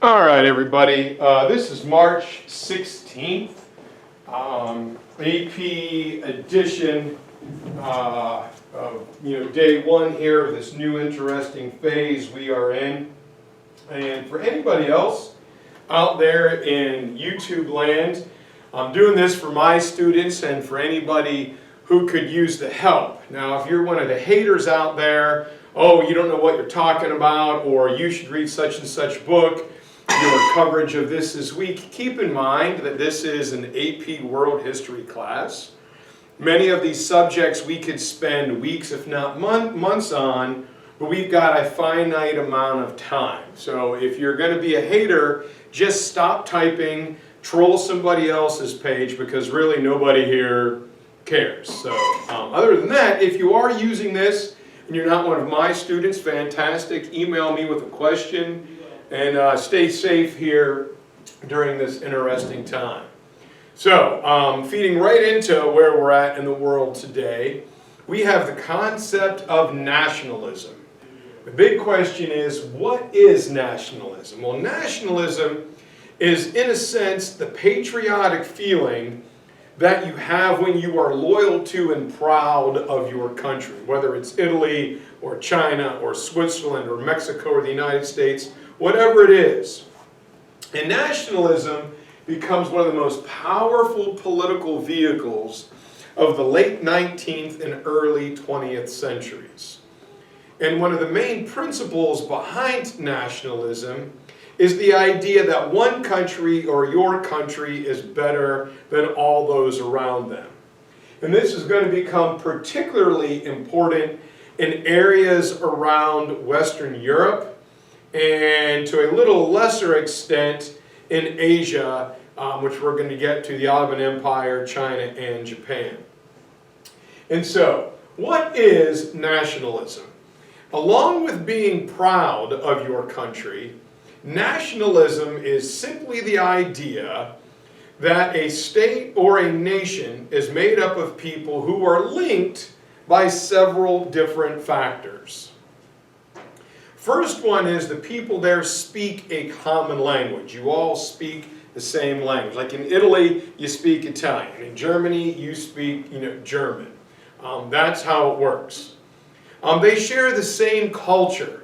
All right, everybody. This is March 16th, AP edition of day one here of this new interesting phase we are in. And for anybody else out there in YouTube land, I'm doing this for my students and for anybody who could use the help. Now, if you're one of the haters out there, oh, you don't know what you're talking about, or you should read such and such book, your coverage of this week, keep in mind that this is an AP World History class. Many of these subjects we could spend weeks, if not months on, but we've got a finite amount of time. So if you're going to be a hater, just stop typing, troll somebody else's page, because really nobody here cares. So other than that, if you are using this and you're not one of my students, fantastic. Email me with a question. And stay safe here during this interesting time. So, feeding right into where we're at in the world today, we have the concept of nationalism. The big question is, what is nationalism? Well, nationalism is, in a sense, the patriotic feeling that you have when you are loyal to and proud of your country, whether it's Italy or China or Switzerland or Mexico or the United States, whatever it is. And nationalism becomes one of the most powerful political vehicles of the late 19th and early 20th centuries. And one of the main principles behind nationalism is the idea that one country or your country is better than all those around them. And this is going to become particularly important in areas around Western Europe, and to a little lesser extent in Asia, which we're going to get to, the Ottoman Empire, China, and Japan. And so, what is nationalism? Along with being proud of your country, nationalism is simply the idea that a state or a nation is made up of people who are linked by several different factors. First one is the people there speak a common language. You all speak the same language. Like in Italy, you speak Italian. In Germany, you speak German. That's how it works. They share the same culture,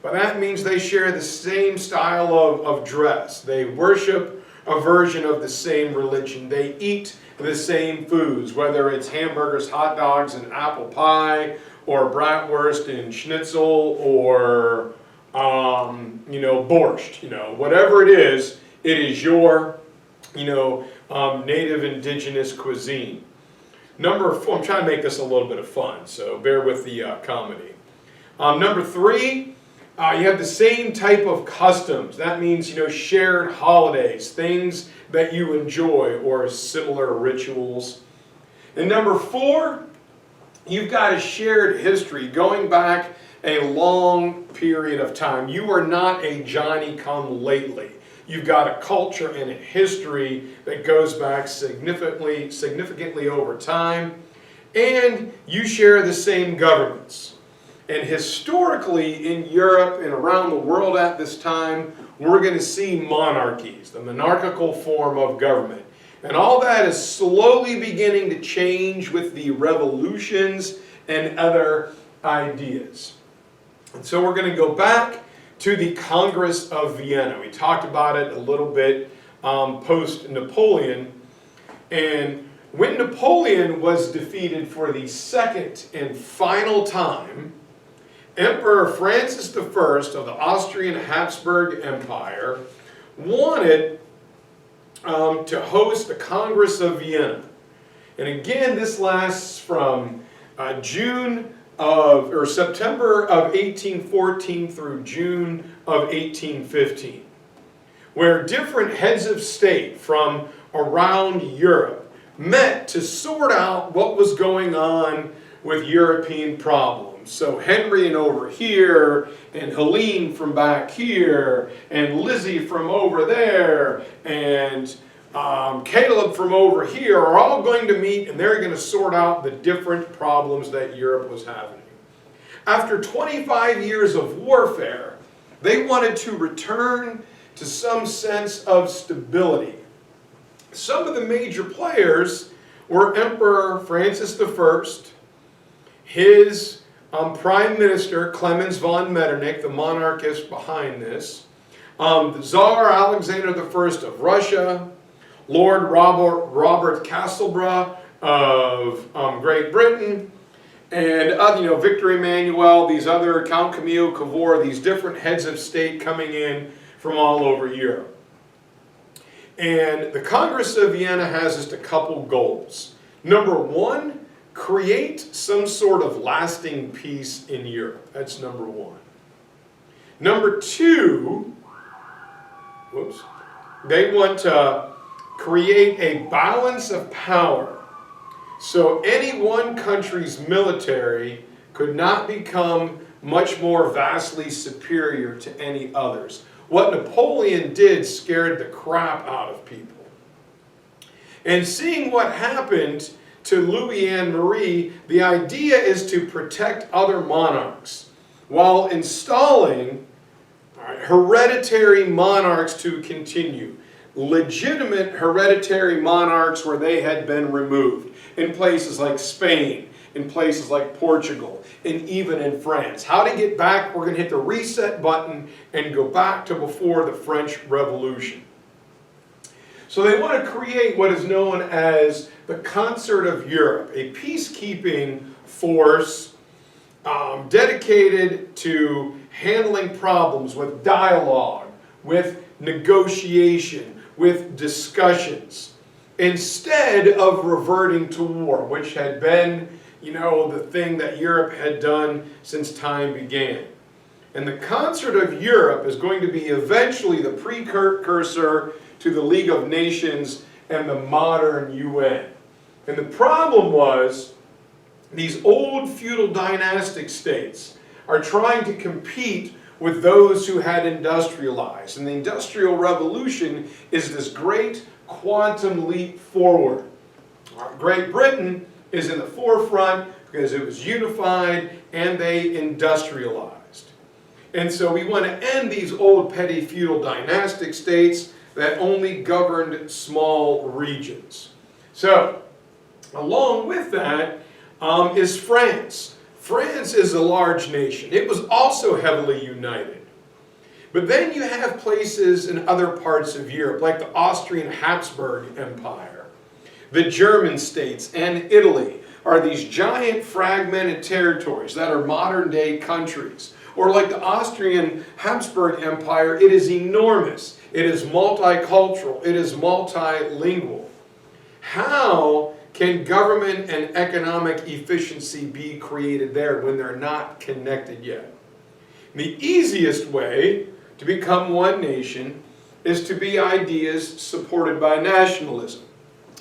but that means they share the same style of dress. They worship a version of the same religion. They eat the same foods, whether it's hamburgers, hot dogs, and apple pie, or bratwurst and schnitzel, or borscht. Whatever it is your native indigenous cuisine. Number 4, I'm trying to make this a little bit of fun, so bear with the comedy. Number 3, you have the same type of customs. That means shared holidays, things that you enjoy, or similar rituals. And number 4, you've got a shared history going back a long period of time. You are not a Johnny-come-lately. You've got a culture and a history that goes back significantly over time, and you share the same governments. And historically in Europe and around the world at this time, we're going to see monarchies, the monarchical form of government. And all that is slowly beginning to change with the revolutions and other ideas. And so we're going to go back to the Congress of Vienna. We talked about it a little bit post-Napoleon. And when Napoleon was defeated for the second and final time, Emperor Francis I of the Austrian Habsburg Empire wanted to host the Congress of Vienna. And again, this lasts from September of 1814 through June of 1815, where different heads of state from around Europe met to sort out what was going on with European problems. So Henry over here, and Helene from back here, and Lizzie from over there, and Caleb from over here are all going to meet, and they're going to sort out the different problems that Europe was having. After 25 years of warfare, they wanted to return to some sense of stability. Some of the major players were Emperor Francis I, his Prime Minister Clemens von Metternich, the monarchist behind this, the Tsar Alexander I of Russia, Lord Robert Castlereagh of Great Britain, and Victor Emmanuel, these other Count Camille Cavour, these different heads of state coming in from all over Europe. And the Congress of Vienna has just a couple goals. Number one, create some sort of lasting peace in Europe. That's number one. Number two, they want to create a balance of power. So any one country's military could not become much more vastly superior to any others. What Napoleon did scared the crap out of people. And seeing what happened to Louis and Marie, the idea is to protect other monarchs while installing hereditary monarchs to continue. Legitimate hereditary monarchs where they had been removed in places like Spain, in places like Portugal, and even in France. How to get back? We're going to hit the reset button and go back to before the French Revolution. So they want to create what is known as the Concert of Europe, a peacekeeping force dedicated to handling problems with dialogue, with negotiation, with discussions, instead of reverting to war, which had been, the thing that Europe had done since time began. And the Concert of Europe is going to be eventually the precursor to the League of Nations and the modern UN. And the problem was, these old feudal dynastic states are trying to compete with those who had industrialized. And the Industrial Revolution is this great quantum leap forward. Great Britain is in the forefront because it was unified and they industrialized. And so we want to end these old petty feudal dynastic states that only governed small regions. So, along with that is France. France is a large nation. It was also heavily united. But then you have places in other parts of Europe, like the Austrian Habsburg Empire. The German states and Italy are these giant fragmented territories that are modern-day countries. Or like the Austrian Habsburg Empire, it is enormous. It is multicultural. It is multilingual. How can government and economic efficiency be created there when they're not connected yet? The easiest way to become one nation is to be ideas supported by nationalism.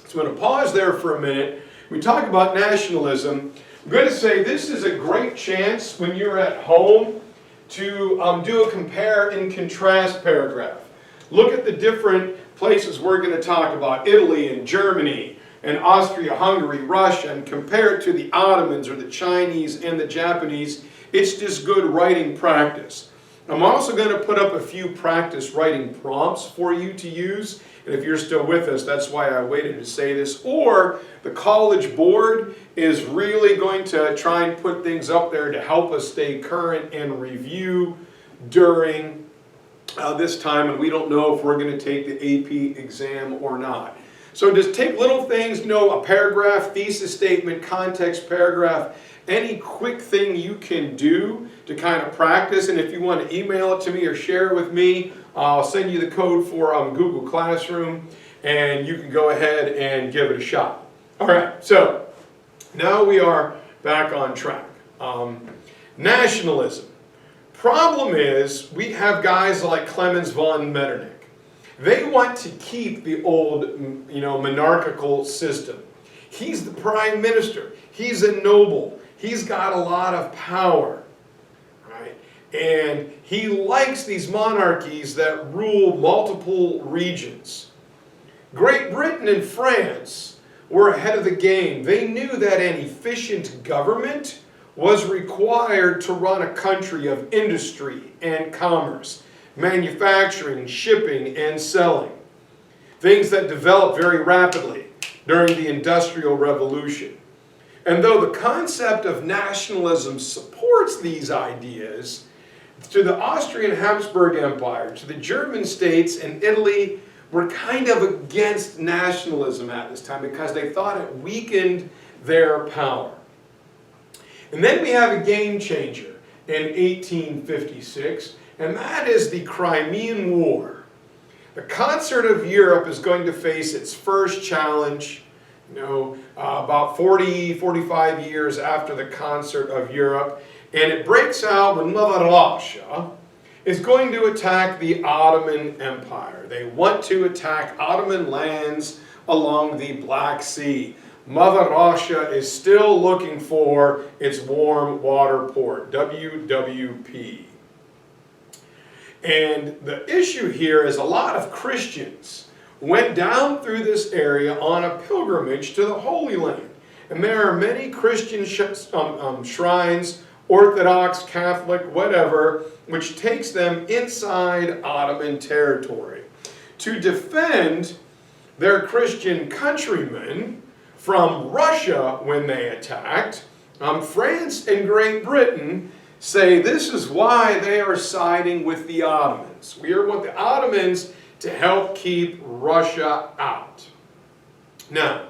So I'm going to pause there for a minute. We talk about nationalism. I'm going to say this is a great chance when you're at home to do a compare and contrast paragraph. Look at the different places we're going to talk about, Italy and Germany and Austria, Hungary, Russia, and compare it to the Ottomans or the Chinese and the Japanese. It's just good writing practice. I'm also going to put up a few practice writing prompts for you to use. And if you're still with us, that's why I waited to say this. Or the College Board is really going to try and put things up there to help us stay current and review during this time. And we don't know if we're going to take the AP exam or not. So just take little things, a paragraph, thesis statement, context paragraph, any quick thing you can do to kind of practice. And if you want to email it to me or share it with me, I'll send you the code for Google Classroom, and you can go ahead and give it a shot. All right, so now we are back on track. Nationalism. Problem is, we have guys like Clemens von Metternich. They want to keep the old, monarchical system. He's the prime minister. He's a noble. He's got a lot of power, right? And he likes these monarchies that rule multiple regions. Great Britain and France were ahead of the game. They knew that an efficient government was required to run a country of industry and commerce. manufacturing, shipping, and selling. Things that developed very rapidly during the Industrial Revolution. And though the concept of nationalism supports these ideas, to the Austrian Habsburg Empire, to the German states, and Italy were kind of against nationalism at this time because they thought it weakened their power. And then we have a game changer in 1856, and that is the Crimean War. The concert of Europe is going to face its first challenge, about 45 years after the concert of Europe, and it breaks out when Mother Russia is going to attack the Ottoman Empire. They want to attack Ottoman lands along the Black Sea. Mother Russia is still looking for its warm water port, WWP. And the issue here is a lot of Christians went down through this area on a pilgrimage to the Holy Land. And there are many Christian shrines, Orthodox, Catholic, whatever, which takes them inside Ottoman territory to defend their Christian countrymen from Russia when they attacked. France and Great Britain say this is why they are siding with the Ottomans. We want the Ottomans to help keep Russia out. Now,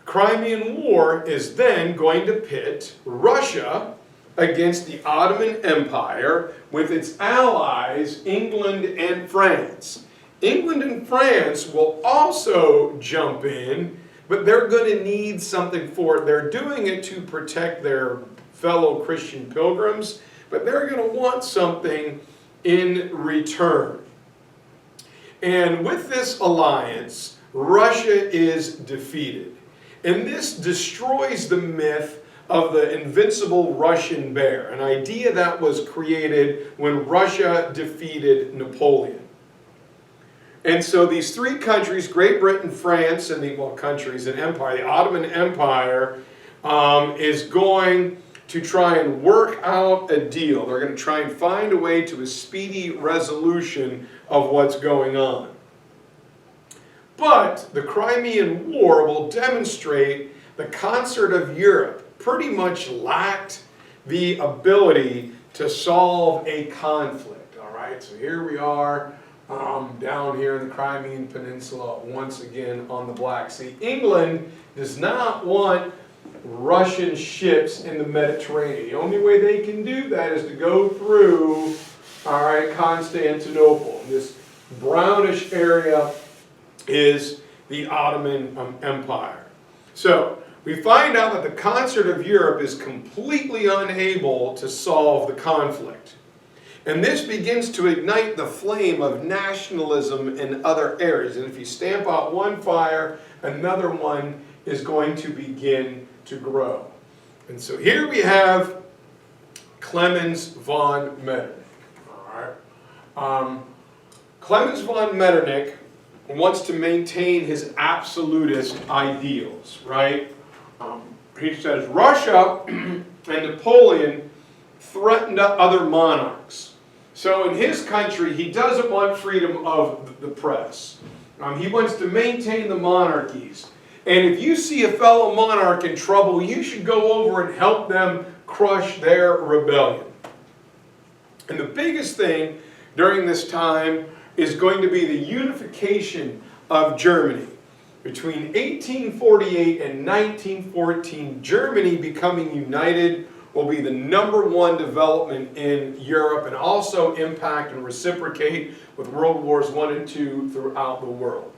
the Crimean War is then going to pit Russia against the Ottoman Empire with its allies, England and France. England and France will also jump in, but they're going to need something for it. They're doing it to protect their fellow Christian pilgrims, but they're going to want something in return. And with this alliance, Russia is defeated. And this destroys the myth of the invincible Russian bear, an idea that was created when Russia defeated Napoleon. And so these three countries, Great Britain, France, and the empire, the Ottoman Empire, is going to try and work out a deal. They're going to try and find a way to a speedy resolution of what's going on. But the Crimean War will demonstrate the concert of Europe pretty much lacked the ability to solve a conflict. All right, so here we are down here in the Crimean Peninsula once again on the Black Sea. England does not want Russian ships in the Mediterranean. The only way they can do that is to go through, Constantinople. This brownish area is the Ottoman Empire. So we find out that the concert of Europe is completely unable to solve the conflict. And this begins to ignite the flame of nationalism in other areas. And if you stamp out one fire, another one is going to begin to grow. And so here we have Clemens von Metternich. All right. Clemens von Metternich wants to maintain his absolutist ideals, right? He says Russia and Napoleon threatened other monarchs. So in his country, he doesn't want freedom of the press. He wants to maintain the monarchies. And if you see a fellow monarch in trouble, you should go over and help them crush their rebellion. And the biggest thing during this time is going to be the unification of Germany. Between 1848 and 1914, Germany becoming united will be the #1 development in Europe and also impact and reciprocate with World Wars I and II throughout the world.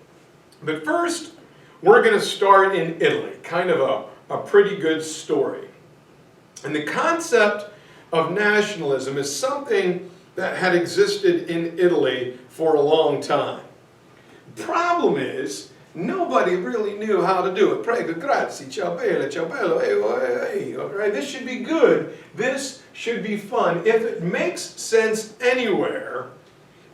But first, we're going to start in Italy, kind of a pretty good story. And the concept of nationalism is something that had existed in Italy for a long time. The problem is, nobody really knew how to do it. Prego, grazie, ciao bello, hey. All right, this should be good. This should be fun. If it makes sense anywhere,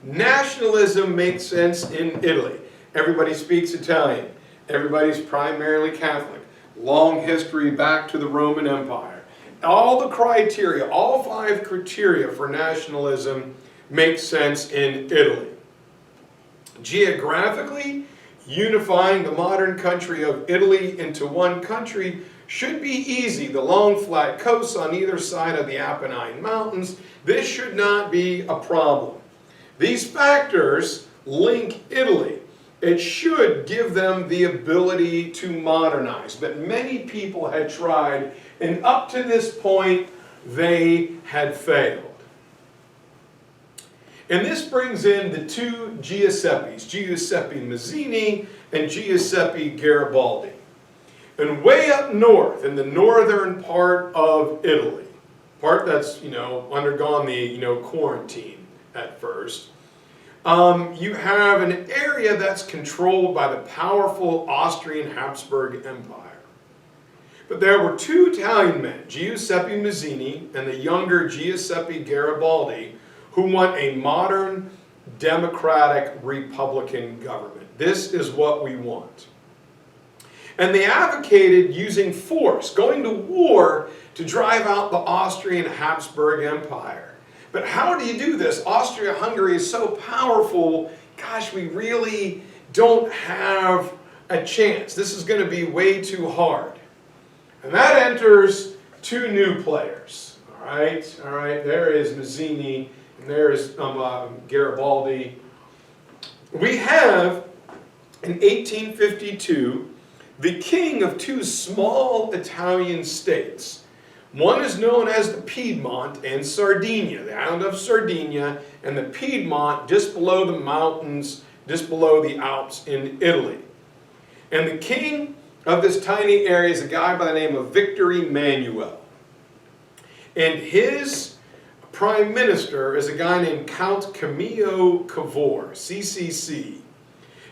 nationalism makes sense in Italy. Everybody speaks Italian. Everybody's primarily Catholic. Long history back to the Roman Empire. All the criteria, all 5 criteria for nationalism makes sense in Italy. Geographically, unifying the modern country of Italy into one country should be easy. The long flat coasts on either side of the Apennine Mountains, this should not be a problem. These factors link Italy. It should give them the ability to modernize, but many people had tried, and up to this point, they had failed. And this brings in the two Giuseppes, Giuseppe Mazzini and Giuseppe Garibaldi. And way up north, in the northern part of Italy, part that's, undergone the, quarantine at first, you have an area that's controlled by the powerful Austrian Habsburg Empire. But there were two Italian men, Giuseppe Mazzini and the younger Giuseppe Garibaldi, who want a modern, democratic, republican government. This is what we want. And they advocated using force, going to war to drive out the Austrian Habsburg Empire. But how do you do this? Austria-Hungary is so powerful, gosh, we really don't have a chance. This is going to be way too hard. And that enters two new players. All right, there is Mazzini, and there is Garibaldi. We have, in 1852, the king of two small Italian states. One is known as the Piedmont and Sardinia, the island of Sardinia, and the Piedmont just below the mountains, just below the Alps in Italy. And the king of this tiny area is a guy by the name of Victor Emmanuel. And his prime minister is a guy named Count Camillo Cavour, CCC.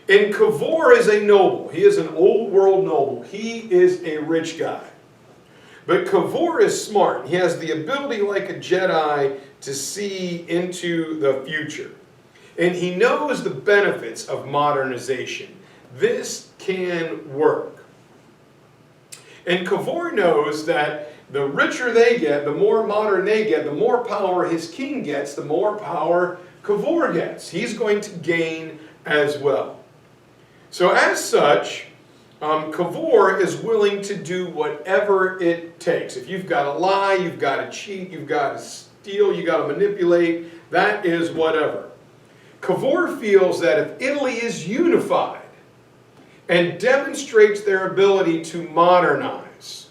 And Cavour is a noble. He is an old world noble. He is a rich guy. But Cavour is smart. He has the ability, like a Jedi, to see into the future. And he knows the benefits of modernization. This can work. And Cavour knows that the richer they get, the more modern they get, the more power his king gets, the more power Cavour gets. He's going to gain as well. So as such, Cavour is willing to do whatever it takes. If you've got to lie, you've got to cheat, you've got to steal, you've got to manipulate, that is whatever. Cavour feels that if Italy is unified and demonstrates their ability to modernize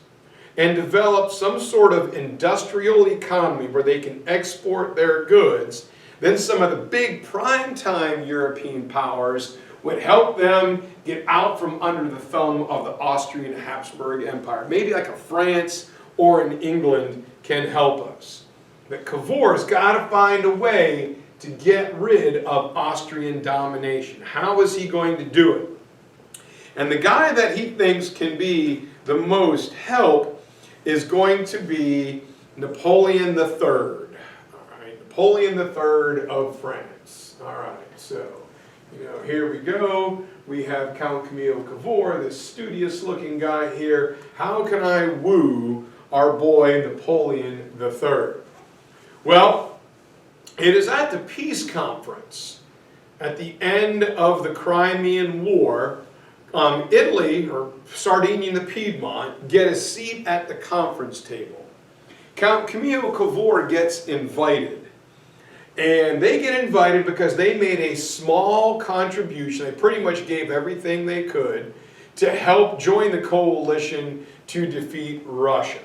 and develop some sort of industrial economy where they can export their goods, then some of the big prime-time European powers would help them get out from under the thumb of the Austrian Habsburg Empire. Maybe like a France or an England can help us. But Cavour's got to find a way to get rid of Austrian domination. How is he going to do it? And the guy that he thinks can be the most help is going to be Napoleon III. All right, Napoleon III of France. All right, so here we go. We have Count Camillo Cavour, this studious-looking guy here. How can I woo our boy Napoleon III? Well, it is at the peace conference at the end of the Crimean War. Italy, or Sardinia and the Piedmont, get a seat at the conference table. Count Camillo Cavour gets invited. And they get invited because they made a small contribution. They pretty much gave everything they could to help join the coalition to defeat Russia.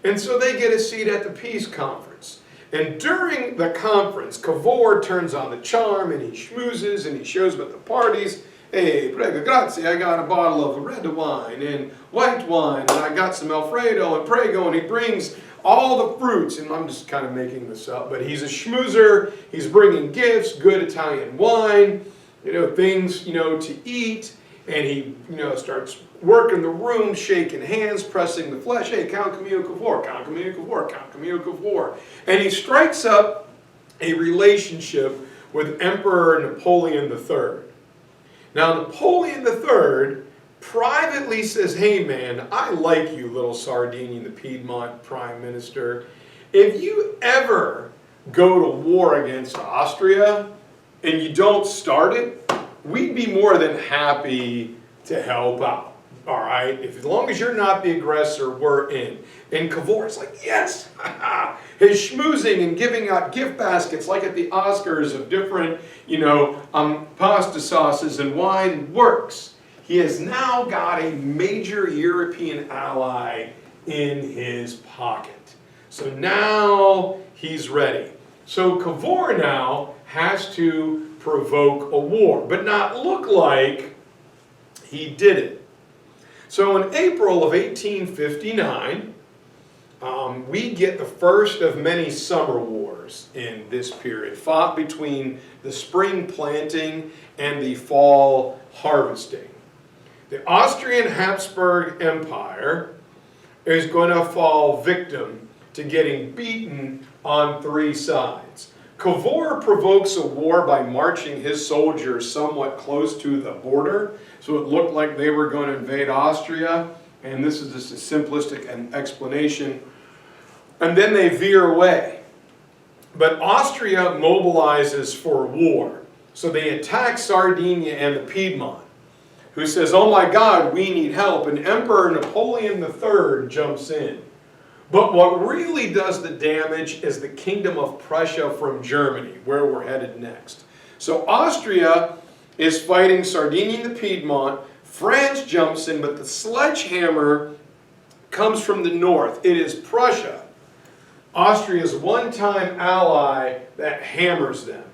And so they get a seat at the peace conference. And during the conference, Cavour turns on the charm and he schmoozes and he shows up at the parties. Hey, prego, grazie, I got a bottle of red wine and white wine, and I got some Alfredo and prego, and he brings all the fruits, and I'm just kind of making this up, but he's a schmoozer, he's bringing gifts, good Italian wine, things, to eat, and he, starts working the room, shaking hands, pressing the flesh. Hey, Count Camillo Cavour, Count Camillo Cavour, Count Camillo Cavour. And he strikes up a relationship with Emperor Napoleon III. Now, Napoleon III privately says, hey man, I like you, little Sardinia, the Piedmont Prime Minister. If you ever go to war against Austria and you don't start it, we'd be more than happy to help out. All right, as long as you're not the aggressor, we're in. And Cavour is like, yes, his schmoozing and giving out gift baskets like at the Oscars of different, pasta sauces and wine works. He has now got a major European ally in his pocket. So now he's ready. So Cavour now has to provoke a war, but not look like he did it. So in April of 1859, we get the first of many summer wars in this period, fought between the spring planting and the fall harvesting. The Austrian Habsburg Empire is going to fall victim to getting beaten on three sides. Cavour provokes a war by marching his soldiers somewhat close to the border, so it looked like they were going to invade Austria, and this is just a simplistic explanation. And then they veer away. But Austria mobilizes for war, so they attack Sardinia and the Piedmont, who says, oh my God, we need help, and Emperor Napoleon III jumps in. But what really does the damage is the Kingdom of Prussia from Germany, where we're headed next. So Austria is fighting Sardinia and the Piedmont. France jumps in, but the sledgehammer comes from the north. It is Prussia, Austria's one-time ally, that hammers them.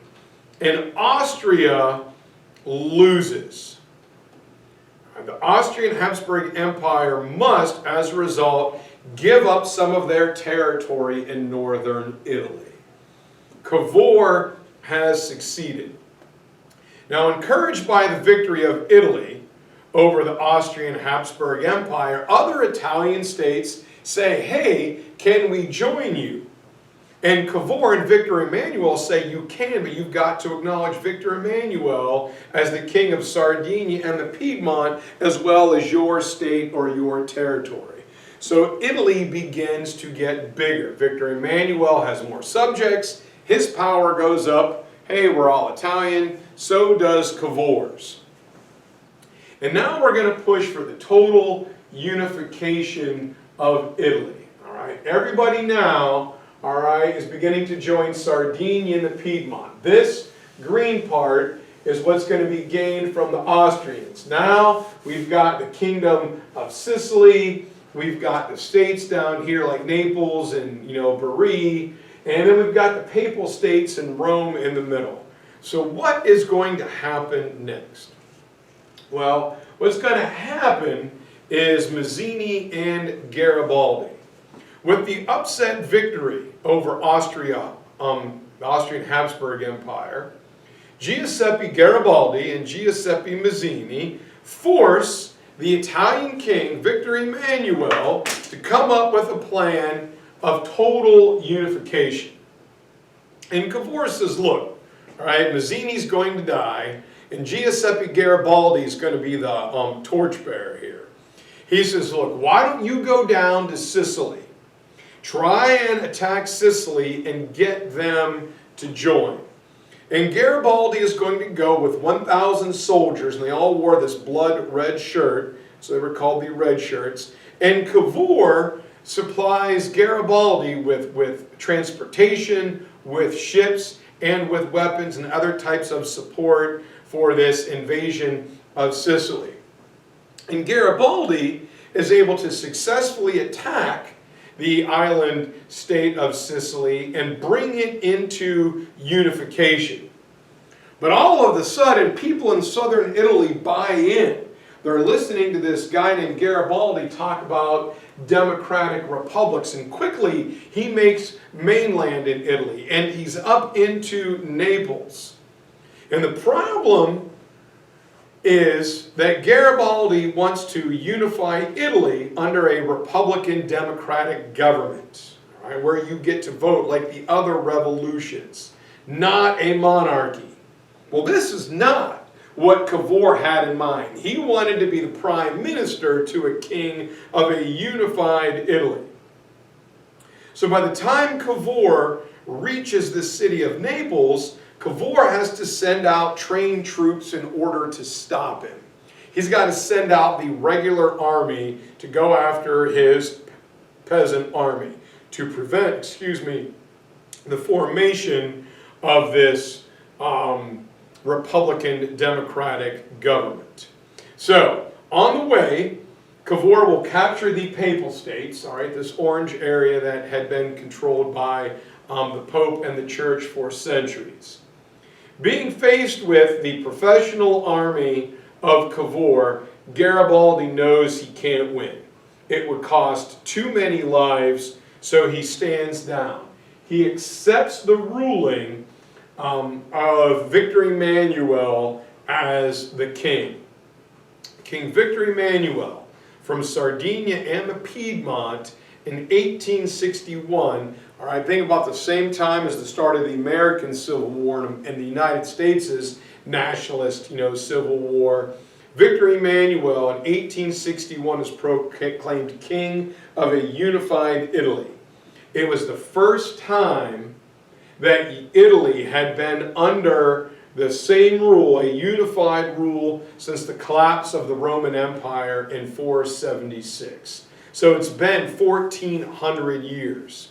And Austria loses. The Austrian Habsburg Empire must, as a result, give up some of their territory in northern Italy. Cavour has succeeded. Now, encouraged by the victory of Italy over the Austrian Habsburg Empire, other Italian states say, hey, can we join you? And Cavour and Victor Emmanuel say you can, but you've got to acknowledge Victor Emmanuel as the king of Sardinia and the Piedmont, as well as your state or your territory. So Italy begins to get bigger. Victor Emmanuel has more subjects. His power goes up. Hey, we're all Italian. So does Cavour's. And now we're going to push for the total unification of Italy. All right, everybody now, all right, is beginning to join Sardinia and the Piedmont. This green part is what's going to be gained from the Austrians. Now we've got the Kingdom of Sicily. We've got the states down here like Naples and, Bari. And then we've got the Papal States and Rome in the middle. So what is going to happen next? Well, what's going to happen is Mazzini and Garibaldi. With the upset victory over Austria, the Austrian Habsburg Empire, Giuseppe Garibaldi and Giuseppe Mazzini force the Italian king, Victor Emmanuel, to come up with a plan of total unification. And Cavour says, look, all right, Mazzini's going to die, and Giuseppe Garibaldi is going to be the torchbearer here. He says, look, why don't you go down to Sicily? Try and attack Sicily and get them to join. And Garibaldi is going to go with 1,000 soldiers, and they all wore this blood red shirt, so they were called the red shirts. And Cavour supplies Garibaldi with transportation, with ships, and with weapons and other types of support for this invasion of Sicily. And Garibaldi is able to successfully attack the island state of Sicily and bring it into unification. But all of a sudden, people in southern Italy buy in. They're listening to this guy named Garibaldi talk about democratic republics, and quickly he makes mainland in Italy, and he's up into Naples. And the problem is that Garibaldi wants to unify Italy under a Republican democratic government, right, where you get to vote like the other revolutions, not a monarchy. Well, this is not what Cavour had in mind. He wanted to be the prime minister to a king of a unified Italy. So by the time Cavour reaches the city of Naples, Cavour has to send out trained troops in order to stop him. He's got to send out the regular army to go after his peasant army to prevent, the formation of this Republican Democratic government. So, on the way, Cavour will capture the Papal States, all right, this orange area that had been controlled by the Pope and the Church for centuries. Being faced with the professional army of Cavour, Garibaldi knows he can't win. It would cost too many lives, so he stands down. He accepts the ruling of Victor Emmanuel as the king. King Victor Emmanuel from Sardinia and the Piedmont in 1861, all right, think about the same time as the start of the American Civil War and the United States' nationalist, Civil War. Victor Emmanuel in 1861 is proclaimed king of a unified Italy. It was the first time that Italy had been under the same rule, a unified rule, since the collapse of the Roman Empire in 476. So it's been 1,400 years.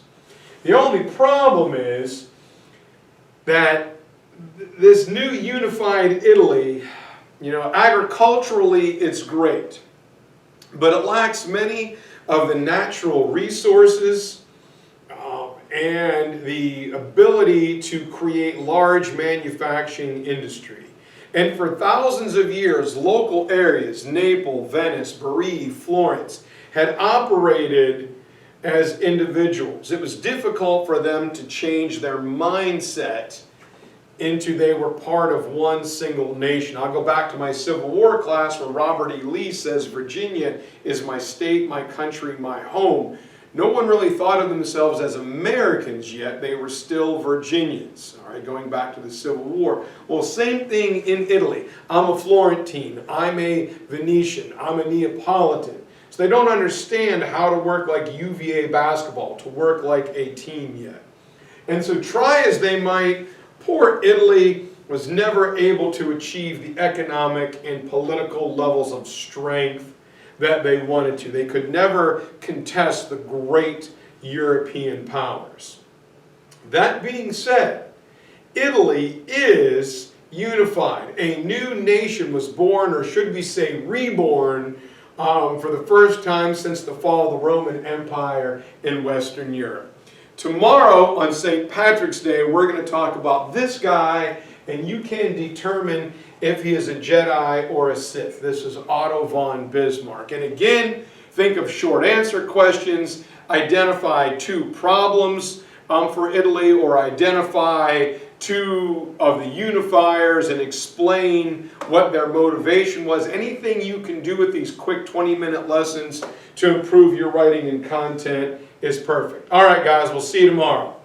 The only problem is that this new unified Italy, agriculturally it's great, but it lacks many of the natural resources and the ability to create large manufacturing industry. And for thousands of years, local areas, Naples, Venice, Bari, Florence, had operated as individuals. It was difficult for them to change their mindset into they were part of one single nation. I'll go back to my Civil War class where Robert E. Lee says, Virginia is my state, my country, my home. No one really thought of themselves as Americans yet. They were still Virginians, all right, going back to the Civil War. Well, same thing in Italy. I'm a Florentine. I'm a Venetian. I'm a Neapolitan. So they don't understand how to work like UVA basketball, to work like a team yet. And so try as they might, poor Italy was never able to achieve the economic and political levels of strength that they wanted to. They could never contest the great European powers. That being said, Italy is unified. A new nation was born, or should we say reborn, for the first time since the fall of the Roman Empire in Western Europe. Tomorrow on St. Patrick's Day, we're going to talk about this guy, and you can determine if he is a Jedi or a Sith. This is Otto von Bismarck. And again, think of short answer questions, identify two problems for Italy, or identify two of the unifiers and explain what their motivation was. Anything you can do with these quick 20-minute lessons to improve your writing and content is perfect. All right, guys, we'll see you tomorrow.